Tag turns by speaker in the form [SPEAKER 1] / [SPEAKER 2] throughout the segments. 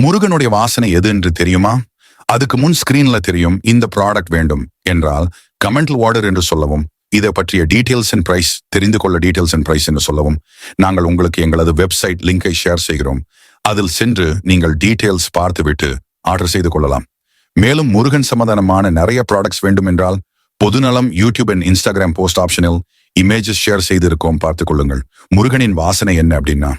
[SPEAKER 1] முருகனுடைய வாசனை எது என்று தெரியுமா? அதுக்கு முன் ஸ்கிரீன்ல தெரியும் இந்த ப்ராடக்ட் வேண்டும் என்றால் கமெண்ட்ல ஆர்டர் என்று சொல்லவும், இதை பற்றிய டீடைல்ஸ் அண்ட் பிரைஸ் தெரிந்து கொள்ள டீடைல்ஸ் அண்ட் பிரைஸ் என்று சொல்லவும், நாங்கள் உங்களுக்கு எங்களது வெப்சைட் லிங்கை ஷேர் செய்கிறோம். அதில் சென்று நீங்கள் டீடைல்ஸ் பார்த்துவிட்டு ஆர்டர் செய்து கொள்ளலாம். மேலும் முருகன் சம்பந்தமான நிறைய ப்ராடக்ட்ஸ் வேண்டும் என்றால் பொதுநலம் யூடியூப் அண்ட் இன்ஸ்டாகிராம் போஸ்ட் ஆப்ஷனில் இமேஜஸ் ஷேர் செய்திருக்கோம், பார்த்துக் கொள்ளுங்கள். முருகனின் வாசனை என்ன அப்படின்னா,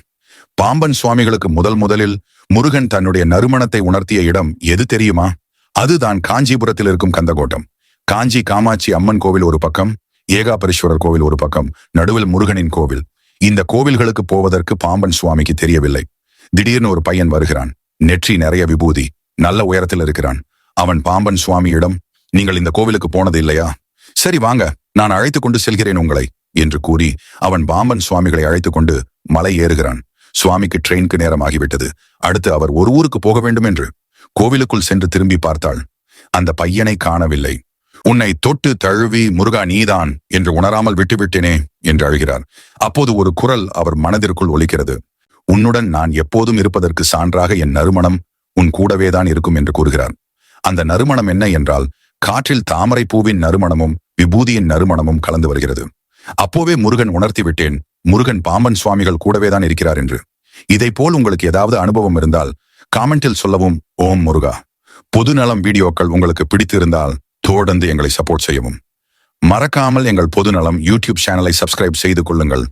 [SPEAKER 1] பாம்பன் சுவாமிகளுக்கு முதலில் முருகன் தன்னுடைய நறுமணத்தை உணர்த்திய இடம் எது தெரியுமா? அதுதான் காஞ்சிபுரத்தில் இருக்கும் கந்தகோட்டம். காஞ்சி காமாட்சி அம்மன் கோவில் ஒரு பக்கம், ஏகாபரீஸ்வரர் கோவில் ஒரு பக்கம், நடுவில் முருகனின் கோவில். இந்த கோவில்களுக்கு போவதற்கு பாம்பன் சுவாமிக்கு தெரியவில்லை. திடீர்னு ஒரு பையன் வருகிறான், நெற்றி நிறைய விபூதி, நல்ல உயரத்தில் இருக்கிறான். அவன் பாம்பன் சுவாமியிடம், நீங்கள் இந்த கோவிலுக்கு போனது இல்லையா? சரி வாங்க, நான் அழைத்துக் கொண்டு செல்கிறேன் உங்களை என்று கூறி அவன் பாம்பன் சுவாமிகளை அழைத்துக் கொண்டு மலை ஏறுகிறான். சுவாமிக்கு ட்ரெயினுக்கு நேரமாகிவிட்டது. அடுத்து அவர் ஒரு ஊருக்கு போக வேண்டும் என்று கோவிலுக்குள் சென்று திரும்பி பார்த்தாள். அந்த பையனை காணவில்லை. உன்னை தொட்டு தழுவி முருகா நீதான் என்று உணராமல் விட்டுவிட்டேனே என்று அழுகிறார். அப்போது ஒரு குரல் அவர் மனதிற்குள் ஒலிக்கிறது. உன்னுடன் நான் எப்போதும் இருப்பதற்கு சான்றாக என் நறுமணம் உன் கூடவேதான் இருக்கும் என்று கூறுகிறார். அந்த நறுமணம் என்ன என்றால், காற்றில் தாமரை பூவின் நறுமணமும் விபூதியின் நறுமணமும் கலந்து வருகிறது. அப்போவே முருகன் உணர்த்தி விட்டேன், முருகன் பாம்பன் சுவாமிகள் கூடவேதான் இருக்கிறார் என்று. இதை போல் உங்களுக்கு ஏதாவது அனுபவம் இருந்தால் காமெண்டில் சொல்லவும். ஓம் முருகா. பொதுநலம் வீடியோக்கள் உங்களுக்கு பிடித்திருந்தால் தொடர்ந்து எங்களை சப்போர்ட் செய்யவும். மறக்காமல் எங்கள் பொதுநலம் யூடியூப் சேனலை சப்ஸ்கிரைப் செய்து கொள்ளுங்கள்.